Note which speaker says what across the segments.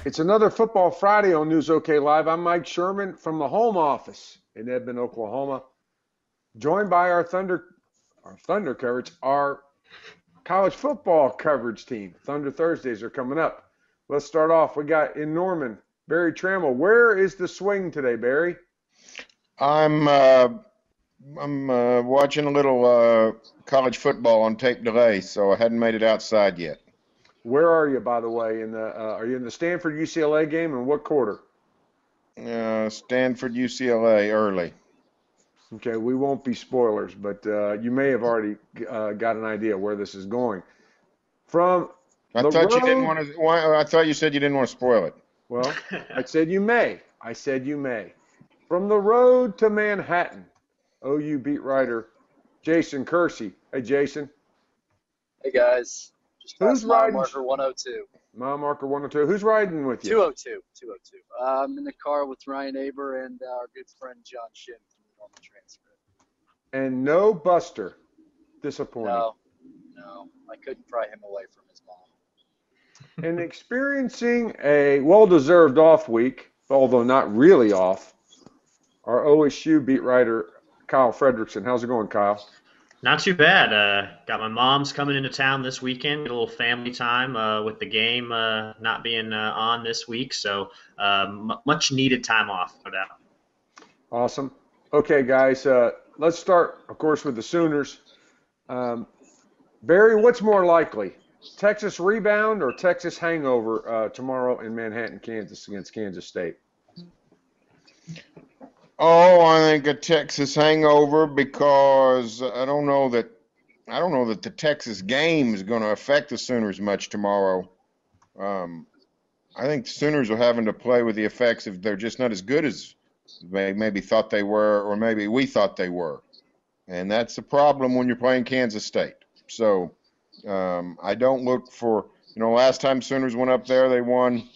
Speaker 1: It's another Football Friday on News OK Live. I'm Mike Sherman from the home office in Edmond, Oklahoma, joined by our Thunder coverage, our college football coverage team. Thunder Thursdays are coming up. Let's start off. We got in Norman, Barry Trammell. Where is the swing today, Barry?
Speaker 2: I'm watching a little college football on tape delay, so I hadn't made it outside yet.
Speaker 1: Where are you, by the way? Are you in the Stanford UCLA game, and what quarter?
Speaker 2: Stanford UCLA early.
Speaker 1: Okay, we won't be spoilers, but you may have already got an idea where this is going. From
Speaker 2: I
Speaker 1: the
Speaker 2: thought you didn't
Speaker 1: road,
Speaker 2: want to. I thought you said you didn't want to spoil it.
Speaker 1: well, I said you may. I said you may. From the road to Manhattan, OU beat writer Jason Kersey. Hey, Jason.
Speaker 3: Hey guys, just
Speaker 1: Who's
Speaker 3: past mile
Speaker 1: riding?
Speaker 3: marker 102.
Speaker 1: Mile marker 102. Who's riding with you?
Speaker 3: 202. 202. I'm in the car with Ryan Aber and our good friend John Shin from the Normal Transcript.
Speaker 1: And no Buster. Disappointing.
Speaker 3: No, I couldn't pry him away from his mom.
Speaker 1: And experiencing a well-deserved off week, although not really off, our OSU beat writer Kyle Fredrickson. How's it going, Kyle?
Speaker 4: Not too bad. Got my mom's coming into town this weekend. Get a little family time with the game not being on this week, so much needed time off, no doubt.
Speaker 1: Awesome. Okay, guys, let's start, of course, with the Sooners. Barry, what's more likely, Texas rebound or Texas hangover tomorrow in Manhattan, Kansas against Kansas State?
Speaker 2: Oh, I think a Texas hangover because I don't know that the Texas game is going to affect the Sooners much tomorrow. I think the Sooners are having to play with the effects if they're just not as good as they maybe thought they were, or maybe we thought they were, and that's the problem when you're playing Kansas State. So I don't look for last time Sooners went up there, they won.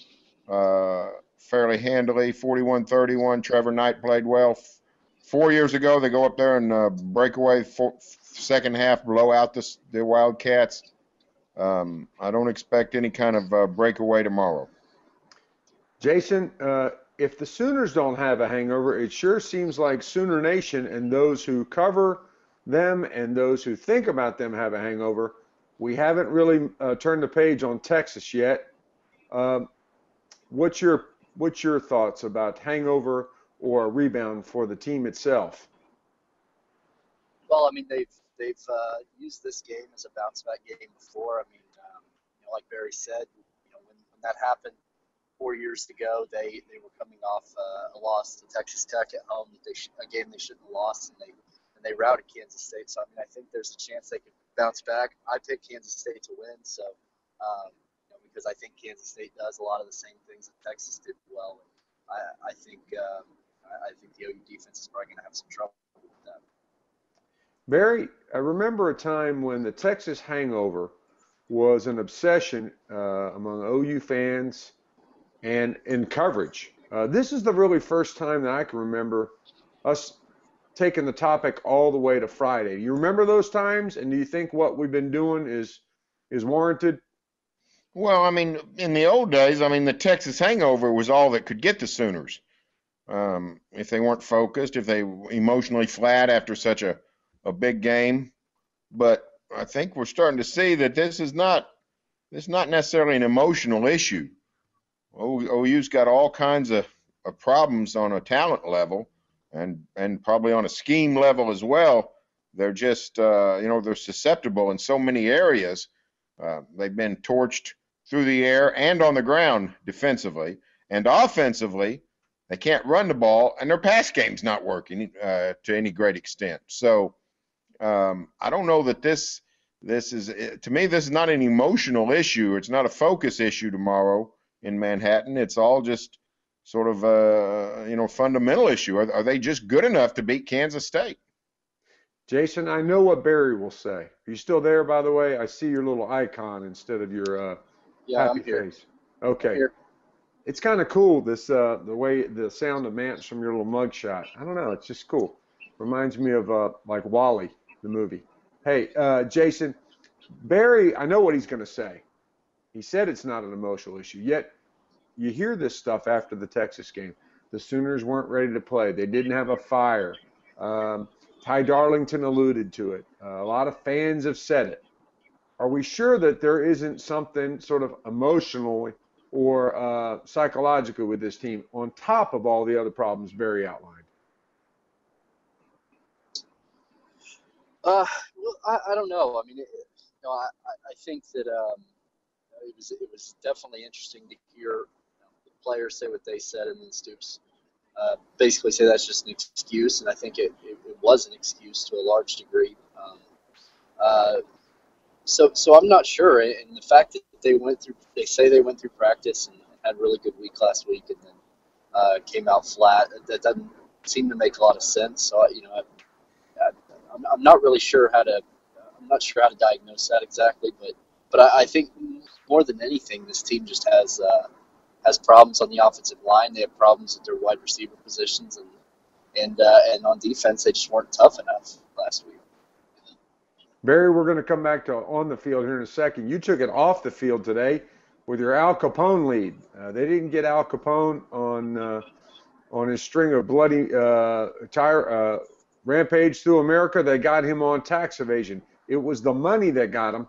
Speaker 2: Fairly handily, 41-31. Trevor Knight played well. 4 years ago, they go up there and break away second half, blow out the Wildcats. I don't expect any kind of breakaway tomorrow.
Speaker 1: Jason, if the Sooners don't have a hangover, it sure seems like Sooner Nation and those who cover them and those who think about them have a hangover. We haven't really turned the page on Texas yet. What's your thoughts about hangover or a rebound for the team itself?
Speaker 3: Well, I mean they've used this game as a bounce back game before. I mean, like Barry said, when that happened 4 years ago, they were coming off a loss to Texas Tech at home, a game they shouldn't have lost, and they routed Kansas State. So I mean, I think there's a chance they could bounce back. I picked Kansas State to win, so because I think Kansas State does a lot of the same things that Texas did well. I think the OU defense is probably going to have some trouble with that.
Speaker 1: Barry, I remember a time when the Texas hangover was an obsession among OU fans and in coverage. This is the really first time that I can remember us taking the topic all the way to Friday. You remember those times, and do you think what we've been doing is warranted?
Speaker 2: Well, I mean, in the old days, I mean, the Texas hangover was all that could get the Sooners. If they weren't focused, if they were emotionally flat after such a big game. But I think we're starting to see that this is not necessarily an emotional issue. OU's got all kinds of problems on a talent level and probably on a scheme level as well. They're just, they're susceptible in so many areas. They've been torched through the air and on the ground defensively. And offensively, they can't run the ball, and their pass game's not working to any great extent. So I don't know that this is, to me, this is not an emotional issue. It's not a focus issue tomorrow in Manhattan. It's all just sort of a, fundamental issue. Are they just good enough to beat Kansas State?
Speaker 1: Jason, I know what Barry will say. Are you still there, by the way? I see your little icon instead of your happy
Speaker 3: I'm here.
Speaker 1: face. Okay.
Speaker 3: I'm here.
Speaker 1: It's kind of cool, this the way the sound of Mance from your little mugshot. I don't know. It's just cool. Reminds me of like Wall-E, the movie. Hey, Jason, Barry, I know what he's going to say. He said it's not an emotional issue. Yet you hear this stuff after the Texas game. The Sooners weren't ready to play. They didn't have a fire. Ty Darlington alluded to it. A lot of fans have said it. Are we sure that there isn't something sort of emotionally or psychologically with this team on top of all the other problems Barry outlined?
Speaker 3: Well, I don't know. I mean, I think that it was definitely interesting to hear the players say what they said, and then Stoops basically say that's just an excuse, and I think it was an excuse to a large degree. Uh, so I'm not sure, and the fact that they say they went through practice and had a really good week last week, and then came out flat. That doesn't seem to make a lot of sense. So I'm not really sure how to. I'm not sure how to diagnose that exactly, but I think more than anything, this team just has problems on the offensive line. They have problems at their wide receiver positions, and on defense, they just weren't tough enough last week.
Speaker 1: Barry, we're going to come back to on the field here in a second. You took it off the field today with your Al Capone lead. They didn't get Al Capone on his string of bloody rampage through America. They got him on tax evasion. It was the money that got him.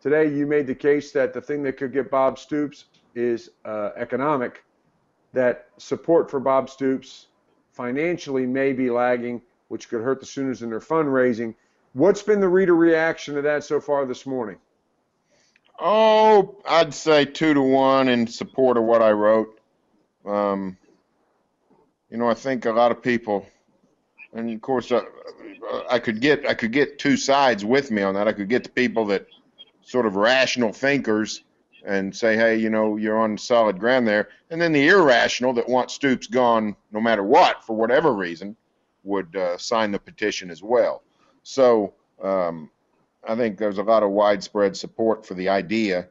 Speaker 1: Today, you made the case that the thing that could get Bob Stoops is economic, that support for Bob Stoops financially may be lagging, which could hurt the Sooners in their fundraising. What's been the reader reaction to that so far this morning?
Speaker 2: Oh, I'd say 2-1 in support of what I wrote. I think a lot of people, and of course, I could get two sides with me on that. I could get the people that sort of rational thinkers and say, hey, you're on solid ground there. And then the irrational that want Stoops gone no matter what, for whatever reason, would sign the petition as well. So I think there's a lot of widespread support for the idea.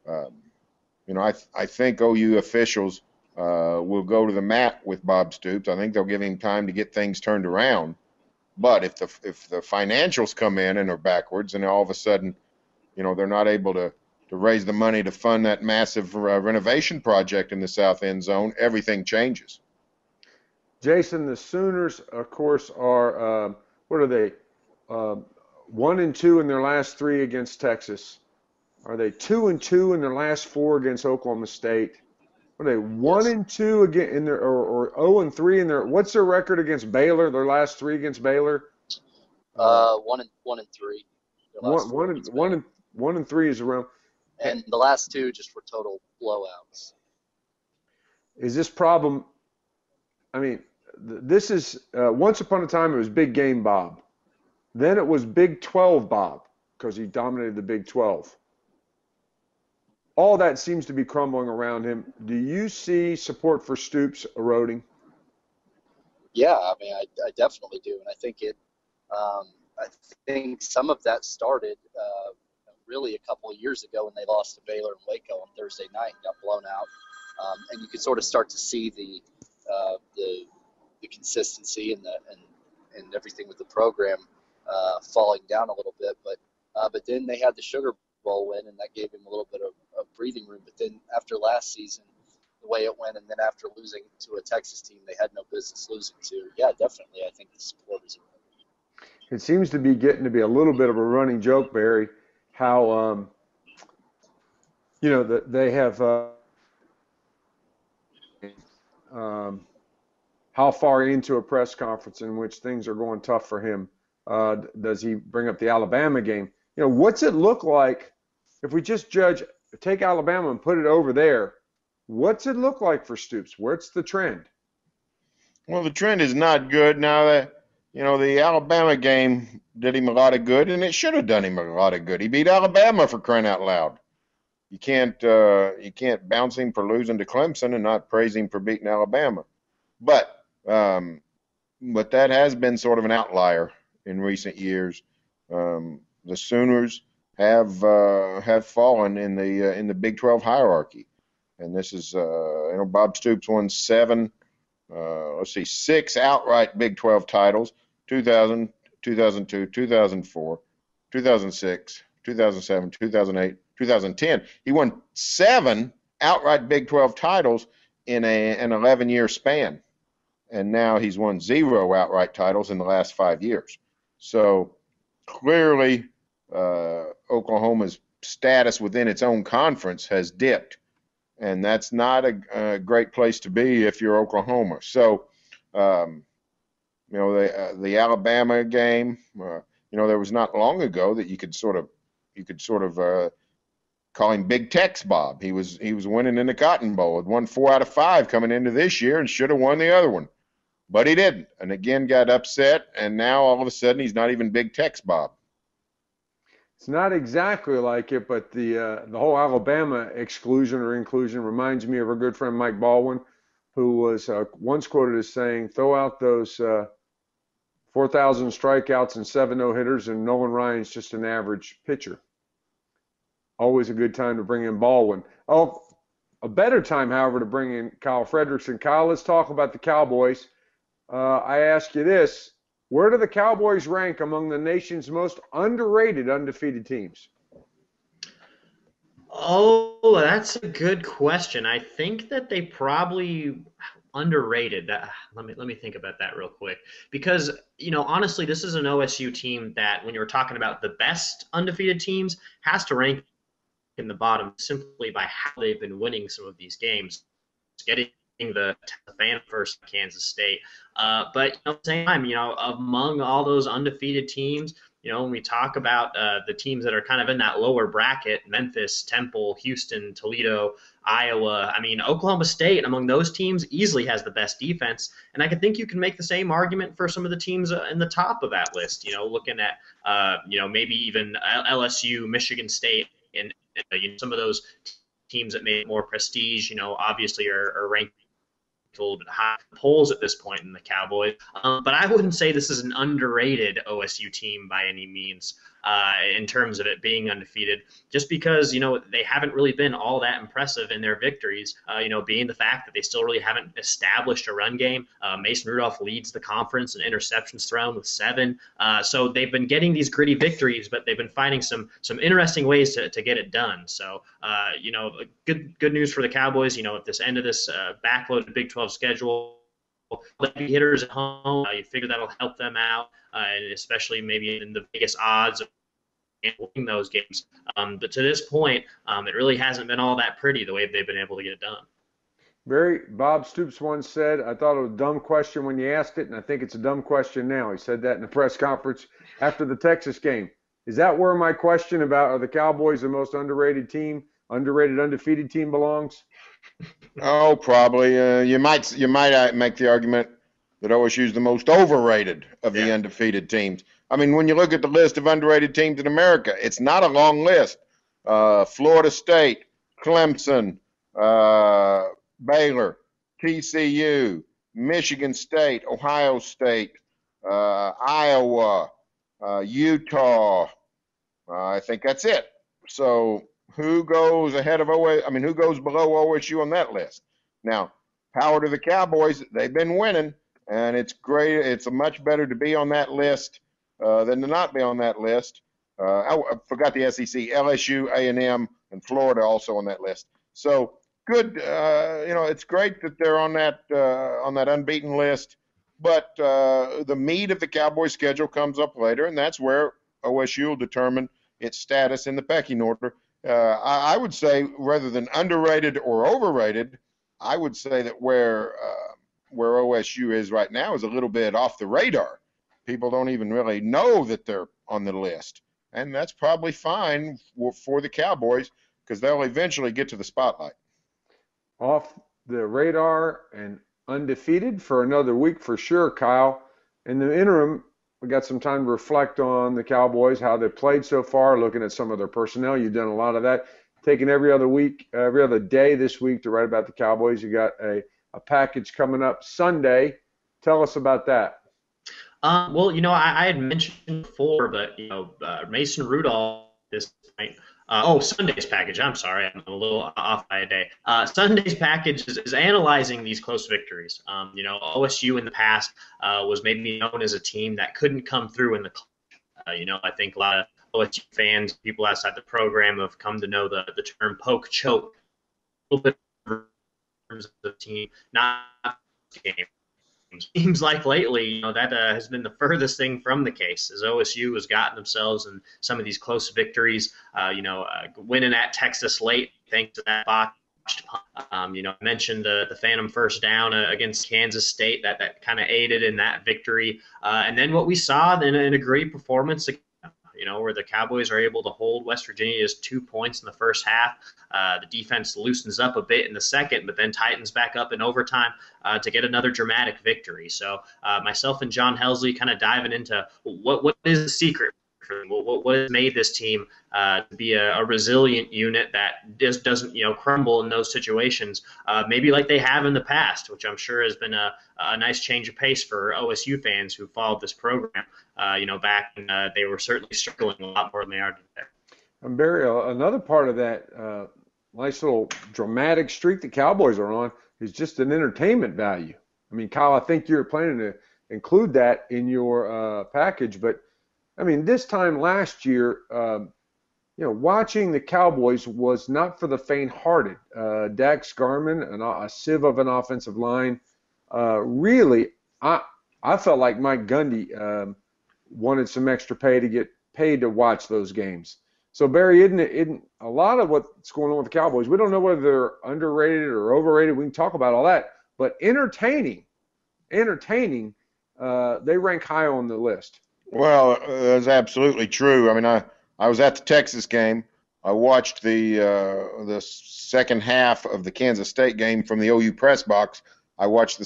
Speaker 2: I think OU officials will go to the mat with Bob Stoops. I think they'll give him time to get things turned around. But if the financials come in and are backwards, and all of a sudden, they're not able to raise the money to fund that massive renovation project in the south end zone, everything changes.
Speaker 1: Jason, the Sooners, of course, are what are they? 1-2 in their last 3 against Texas. Are they 2-2 in their last 4 against Oklahoma State? Are they 1-2 again in their or 0-3 in their? What's their record against Baylor? Their last 3 against Baylor?
Speaker 3: 1-3.
Speaker 1: One and 3 is around.
Speaker 3: And the last 2 just were total blowouts.
Speaker 1: Is this problem? I mean, this is once upon a time it was Big Game Bob. Then it was Big 12 Bob because he dominated the Big 12. All that seems to be crumbling around him. Do you see support for Stoops eroding?
Speaker 3: Yeah, I mean, I definitely do, and I think I think some of that started really a couple of years ago when they lost to Baylor and Waco on Thursday night and got blown out, and you could sort of start to see the consistency and everything with the program falling down a little bit, but then they had the Sugar Bowl win, and that gave him a little bit of breathing room. But then after last season, the way it went, and then after losing to a Texas team they had no business losing to, yeah, definitely, I think the support is around.
Speaker 1: It seems to be getting to be a little bit of a running joke, Barry, how that they have how far into a press conference in which things are going tough for him does he bring up the Alabama game? What's it look like if we just take Alabama and put it over there? What's it look like for Stoops? What's the trend?
Speaker 2: Well, the trend is not good. Now that the Alabama game did him a lot of good, and it should have done him a lot of good. He beat Alabama, for crying out loud. You can't bounce him for losing to Clemson and not praise him for beating Alabama. But that has been sort of an outlier in recent years. The Sooners have fallen in the Big 12 hierarchy, and this is Bob Stoops won 6 outright Big 12 titles: 2000, 2002, 2004, 2006, 2007, 2008, 2010. He won 7 outright Big 12 titles in an 11-year span. And now he's won 0 outright titles in the last 5 years. So clearly, Oklahoma's status within its own conference has dipped, and that's not a great place to be if you're Oklahoma. So, the Alabama game, there was not long ago that you could sort of call him Big Tex Bob. He was winning in the Cotton Bowl. Had won 4 out of 5 coming into this year and should have won the other one. But he didn't, and again got upset, and now all of a sudden he's not even Big Tex Bob.
Speaker 1: It's not exactly like it, but the whole Alabama exclusion or inclusion reminds me of our good friend Mike Baldwin, who was once quoted as saying, "Throw out those 4,000 strikeouts and 7 no-hitters, and Nolan Ryan's just an average pitcher." Always a good time to bring in Baldwin. Oh, a better time, however, to bring in Kyle Fredrickson. Kyle, let's talk about the Cowboys. I ask you this, where do the Cowboys rank among the nation's most underrated undefeated teams?
Speaker 4: Oh, that's a good question. I think that they probably underrated. Let me think about that real quick. Because, honestly, this is an OSU team that when you were talking about the best undefeated teams, has to rank in the bottom simply by how they've been winning some of these games, getting the fan first Kansas State. But at the same time, among all those undefeated teams, when we talk about the teams that are kind of in that lower bracket, Memphis, Temple, Houston, Toledo, Iowa, Oklahoma State among those teams easily has the best defense. And I think you can make the same argument for some of the teams in the top of that list, looking at, maybe even LSU, Michigan State, and some of those teams that made it more prestige, obviously are ranked a little bit high polls at this point in the Cowboys. But I wouldn't say this is an underrated OSU team by any means in terms of it being undefeated, just because, they haven't really been all that impressive in their victories, being the fact that they still really haven't established a run game. Mason Rudolph leads the conference in interceptions thrown with 7. So they've been getting these gritty victories, but they've been finding some interesting ways to get it done. So, good news for the Cowboys, at this end of this backloaded Big 12 schedule, heavy hitters at home, you figure that'll help them out, and especially maybe in the biggest odds of winning those games. But to this point, it really hasn't been all that pretty the way they've been able to get it done.
Speaker 1: Bob Stoops once said, I thought it was a dumb question when you asked it, and I think it's a dumb question now. He said that in the press conference after the Texas game. Is that where my question about are the Cowboys the most underrated team, underrated undefeated team belongs?
Speaker 2: Oh, probably. You might make the argument that OSU is the most overrated of the undefeated teams. When you look at the list of underrated teams in America, it's not a long list. Florida State, Clemson, Baylor, TCU, Michigan State, Ohio State, Iowa, Utah. I think that's it. So who goes ahead of OSU? Who goes below OSU on that list? Now, power to the Cowboys. They've been winning, and it's great. It's much better to be on that list than to not be on that list. I forgot the SEC, LSU, A&M, and Florida also on that list. So good. It's great that they're on that unbeaten list. But the meat of the Cowboys schedule comes up later, and that's where OSU will determine its status in the pecking order. I would say, rather than underrated or overrated, I would say that where OSU is right now is a little bit off the radar. People don't even really know that they're on the list, and that's probably fine for the Cowboys because they'll eventually get to the spotlight.
Speaker 1: Off the radar and undefeated for another week for sure, Kyle. In the interim, we got some time to reflect on the Cowboys, how they've played so far, looking at some of their personnel. You've done a lot of that. Taking every other day this week to write about the Cowboys. You got a package coming up Sunday. Tell us about that.
Speaker 4: Well, I had mentioned before, but Mason Rudolph at this point. Sunday's package. I'm sorry, I'm a little off by a day. Sunday's package is analyzing these close victories. OSU in the past was maybe known as a team that couldn't come through in the clutch. I think a lot of OSU fans, people outside the program, have come to know the term poke choke little bit in terms of the team, not game. Seems like lately, that has been the furthest thing from the case, as OSU has gotten themselves in some of these close victories. Winning at Texas late thanks to that botched punt. I mentioned the phantom first down against Kansas State that kind of aided in that victory, and then what we saw in a great performance. Where the Cowboys are able to hold West Virginia just 2 points in the first half. The defense loosens up a bit in the second, but then tightens back up in overtime to get another dramatic victory. So myself and John Helsley kind of diving into what is the secret for them? What has made this team to be a resilient unit that just doesn't crumble in those situations, maybe like they have in the past, which I'm sure has been a nice change of pace for OSU fans who followed this program. Back when they were certainly struggling a lot more than they are today.
Speaker 1: And Barry, another part of that nice little dramatic streak the Cowboys are on is just an entertainment value. I mean, Kyle, I think you're planning to include that in your package, but I mean, this time last year, watching the Cowboys was not for the faint-hearted. Dax Garman, a sieve of an offensive line, really, I felt like Mike Gundy wanted some extra pay to get paid to watch those games. So, Barry, isn't a lot of what's going on with the Cowboys, we don't know whether they're underrated or overrated. We can talk about all that. But entertaining, they rank high on the list.
Speaker 2: Well, that's absolutely true. I mean, I was at the Texas game. I watched the second half of the Kansas State game from the OU press box. I watched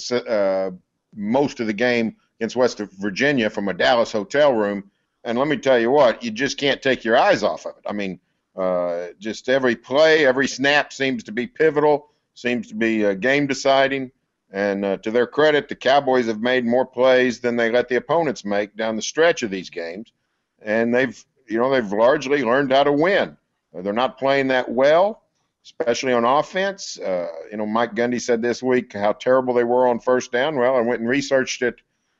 Speaker 2: most of the game against West Virginia from a Dallas hotel room. And let me tell you what, you just can't take your eyes off of it. I mean, just every play, every snap seems to be pivotal, seems to be game deciding. And to their credit, the Cowboys have made more plays than they let the opponents make down the stretch of these games. And they've largely learned how to win. They're not playing that well, especially on offense. Mike Gundy said this week how terrible they were on first down. Well, I went and researched it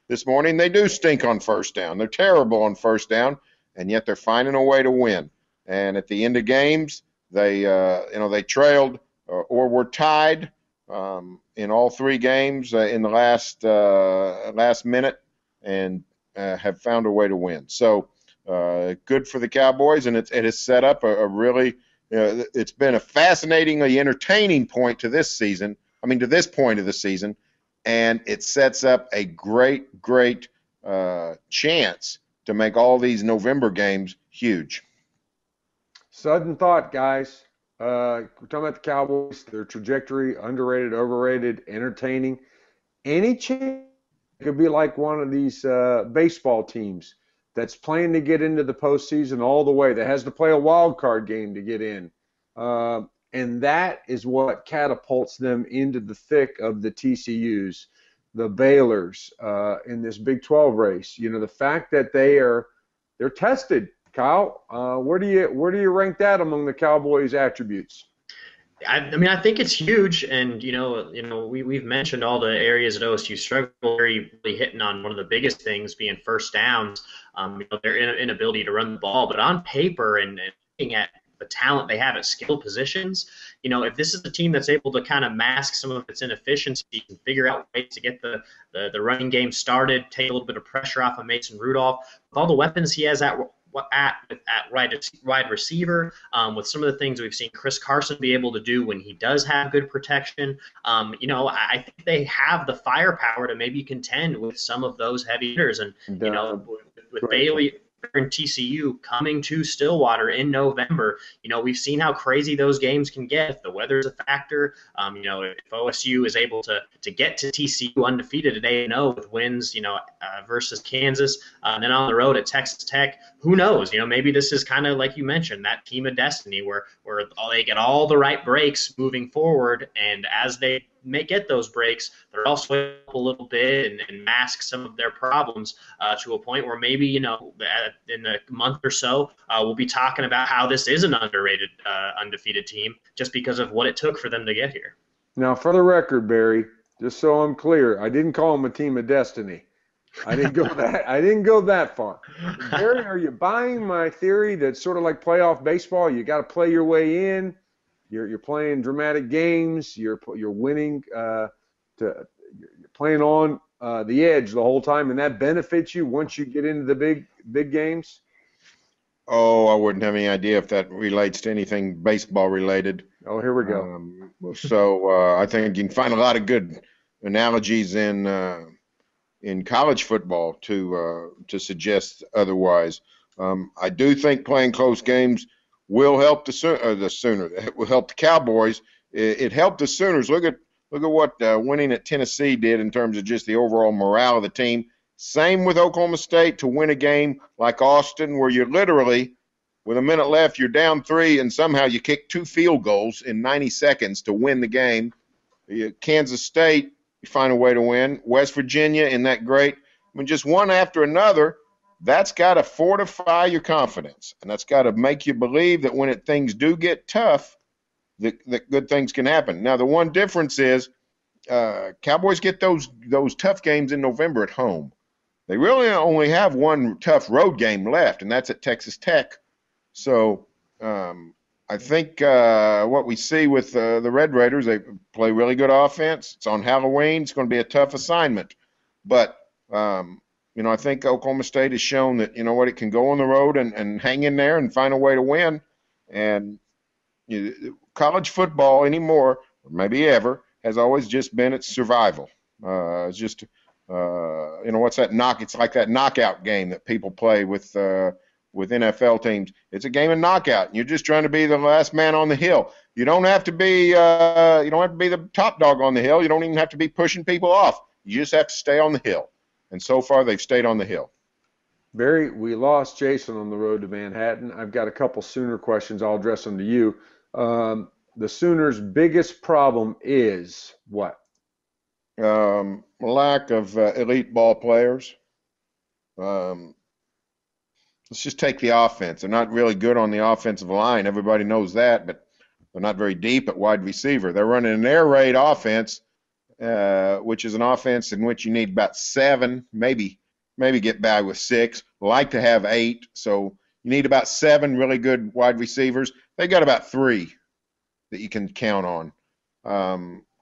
Speaker 2: this morning. They do stink on first down. They're terrible on first down, and yet they're finding a way to win. And at the end of games, they trailed or were tied in all three games in the last minute, and have found a way to win. So good for the Cowboys, and it has set up a really it's been a fascinatingly entertaining point to this season. I mean, to this point of the season. And it sets up a great chance to make all these November games huge.
Speaker 1: Sudden thought, guys. We're talking about the Cowboys, their trajectory, underrated, overrated, entertaining. Any chance it could be like one of these baseball teams that's playing to get into the postseason all the way, that has to play a wild card game to get in. And that is what catapults them into the thick of the TCUs, the Baylors in this Big 12 race. The fact that they're tested. Kyle, where do you rank that among the Cowboys' attributes?
Speaker 4: I mean, I think it's huge, and we've mentioned all the areas that OSU struggle, really hitting on one of the biggest things being first downs. Their inability to run the ball, but on paper and looking at the talent they have at skill positions, if this is a team that's able to kind of mask some of its inefficiencies and figure out ways to get the running game started, take a little bit of pressure off of Mason Rudolph, with all the weapons he has at wide receiver, with some of the things we've seen Chris Carson be able to do when he does have good protection, I think they have the firepower to maybe contend with some of those heavy hitters. And with Bailey and TCU coming to Stillwater in November, we've seen how crazy those games can get if the weather's a factor. If OSU is able to get to TCU undefeated at 8-0 with wins, versus Kansas, and then on the road at Texas Tech, who knows? Maybe this is kind of like you mentioned, that team of destiny where they get all the right breaks moving forward, and as they get those breaks, they're also up a little bit and mask some of their problems to a point where maybe, in a month or so, we'll be talking about how this is an underrated, undefeated team just because of what it took for them to get here.
Speaker 1: Now, for the record, Barry, just so I'm clear, I didn't call them a team of destiny. I didn't go that far. Barry, are you buying my theory that's sort of like playoff baseball? You got to play your way in. You're playing dramatic games. You're winning. You're playing on the edge the whole time, and that benefits you once you get into the big games.
Speaker 2: Oh, I wouldn't have any idea if that relates to anything baseball related.
Speaker 1: Oh, here we go.
Speaker 2: I think you can find a lot of good analogies in college football to suggest otherwise. I do think playing close games will help the Sooners. It will help the Cowboys. It helped the Sooners. Look at what winning at Tennessee did in terms of just the overall morale of the team. Same with Oklahoma State to win a game like Austin, where you're literally, with a minute left, you're down 3, and somehow you kick 2 field goals in 90 seconds to win the game. Kansas State, you find a way to win. West Virginia, in that great. I mean, just one after another. That's got to fortify your confidence, and that's got to make you believe that when things do get tough, that good things can happen. Now, the one difference is Cowboys get those tough games in November at home. They really only have one tough road game left, and that's at Texas Tech. So I think what we see with the Red Raiders, they play really good offense. It's on Halloween. It's going to be a tough assignment. But, I think Oklahoma State has shown that, it can go on the road and hang in there and find a way to win. And college football anymore, or maybe ever, has always just been its survival. It's just what's that knock? It's like that knockout game that people play with NFL teams. It's a game of knockout. And you're just trying to be the last man on the hill. You don't have to be the top dog on the hill. You don't even have to be pushing people off. You just have to stay on the hill. And so far, they've stayed on the hill.
Speaker 1: Barry, we lost Jason on the road to Manhattan. I've got a couple Sooner questions. I'll address them to you. The Sooners' biggest problem is what?
Speaker 2: Lack of elite ball players. Let's just take the offense. They're not really good on the offensive line. Everybody knows that, but they're not very deep at wide receiver. They're running an air raid offense, which is an offense in which you need about 7, maybe get by with 6. Like to have 8, so you need about 7 really good wide receivers. They got about 3 that you can count on.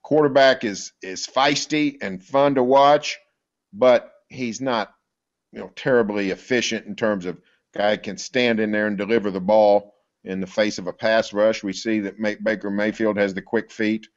Speaker 2: Quarterback is feisty and fun to watch, but he's not, terribly efficient in terms of guy can stand in there and deliver the ball in the face of a pass rush. We see that Baker Mayfield has the quick feet.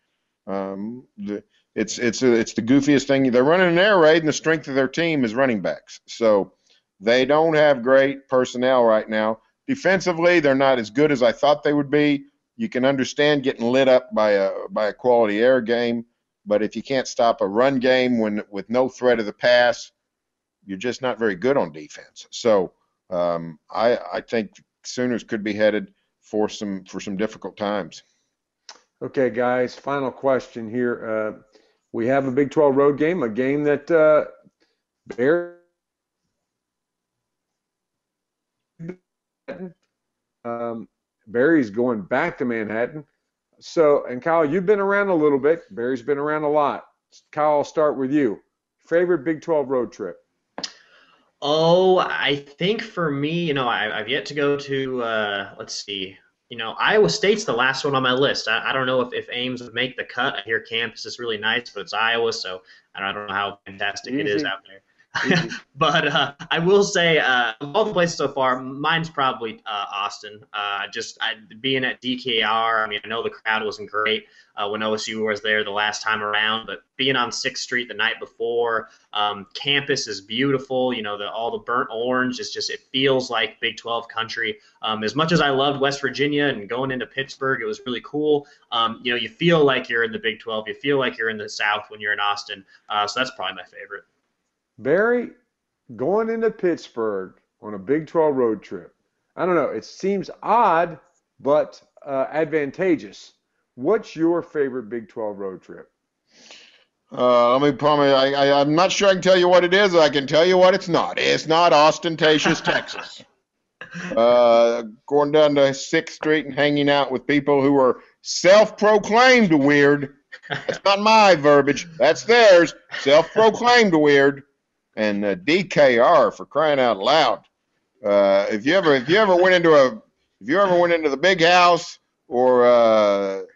Speaker 2: It's the goofiest thing. They're running an air raid, and the strength of their team is running backs. So they don't have great personnel right now. Defensively, they're not as good as I thought they would be. You can understand getting lit up by a quality air game, but if you can't stop a run game with no threat of the pass, you're just not very good on defense. So I think Sooners could be headed for some difficult times.
Speaker 1: Okay, guys, final question here. We have a Big 12 road game, a game that Barry's going back to Manhattan. So, and Kyle, you've been around a little bit. Barry's been around a lot. Kyle, I'll start with you. Favorite Big 12 road trip?
Speaker 4: Oh, I think for me, I've yet to go to, let's see, Iowa State's the last one on my list. I don't know if Ames would make the cut. I hear campus is really nice, but it's Iowa, so I don't know how fantastic it is out there. But I will say, of all the places so far, mine's probably Austin. Being at DKR, I know the crowd wasn't great when OSU was there the last time around, but being on 6th Street the night before, campus is beautiful. All the burnt orange is it feels like Big 12 country. As much as I loved West Virginia and going into Pittsburgh, it was really cool. You feel like you're in the Big 12. You feel like you're in the South when you're in Austin. So that's probably my favorite.
Speaker 1: Barry, going into Pittsburgh on a Big 12 road trip. I don't know. It seems odd, but advantageous. What's your favorite Big 12 road trip?
Speaker 2: Let me promise. I'm not sure I can tell you what it is. I can tell you what it's not. It's not ostentatious Texas. Going down to 6th Street and hanging out with people who are self-proclaimed weird. That's not my verbiage. That's theirs. Self-proclaimed weird. And DKR, for crying out loud. If you ever went into the big house or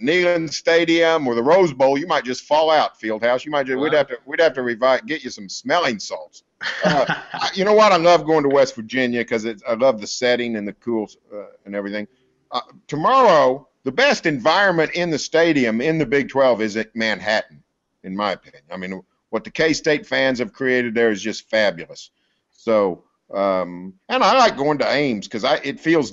Speaker 2: Neyland Stadium or the Rose Bowl, you might just fall out, Fieldhouse. You might just, we'd have to revive, get you some smelling salts. You know what? I love going to West Virginia because I love the setting and the cool and everything. Tomorrow, the best environment in the stadium in the Big 12 is at Manhattan, in my opinion. I mean, what the K-State fans have created there is just fabulous. So, and I like going to Ames because it feels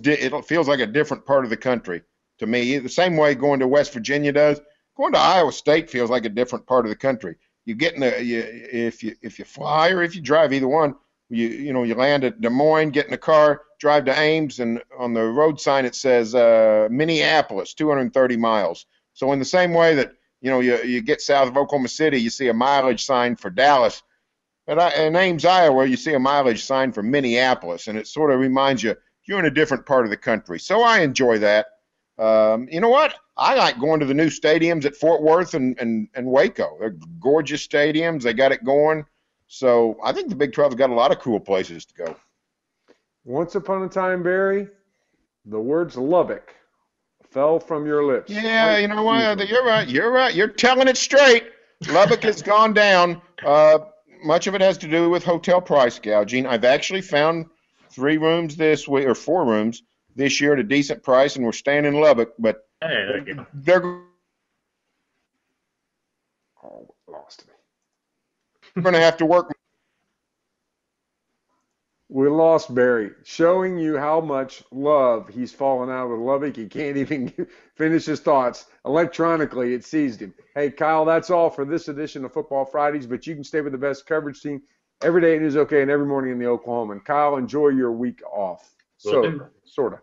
Speaker 2: like a different part of the country to me. The same way going to West Virginia does. Going to Iowa State feels like a different part of the country. You get in if you fly or if you drive, either one, you land at Des Moines, get in the car, drive to Ames, and on the road sign it says Minneapolis, 230 miles. So in the same way that you get south of Oklahoma City, you see a mileage sign for Dallas. In Ames, Iowa, you see a mileage sign for Minneapolis, and it sort of reminds you you're in a different part of the country. So I enjoy that. You know what? I like going to the new stadiums at Fort Worth and Waco. They're gorgeous stadiums. They got it going. So I think the Big 12's got a lot of cool places to go.
Speaker 1: Once upon a time, Barry, the words Lubbock fell from your lips.
Speaker 2: Yeah, you know what? You're right. You're right. You're telling it straight. Lubbock has gone down. Much of it has to do with hotel price gouging. I've actually found 3 rooms this week, or 4 rooms this year at a decent price, and we're staying in Lubbock. But
Speaker 4: Hey, there you go.
Speaker 2: they're
Speaker 1: Lost me.
Speaker 2: going to have to work.
Speaker 1: We lost Barry, showing you how much love he's fallen out with Lubbock. He can't even finish his thoughts. Electronically, it seized him. Hey, Kyle, that's all for this edition of Football Fridays, but you can stay with the best coverage team every day. It is okay, and every morning in the Oklahoman. Kyle, enjoy your week off. Sort of.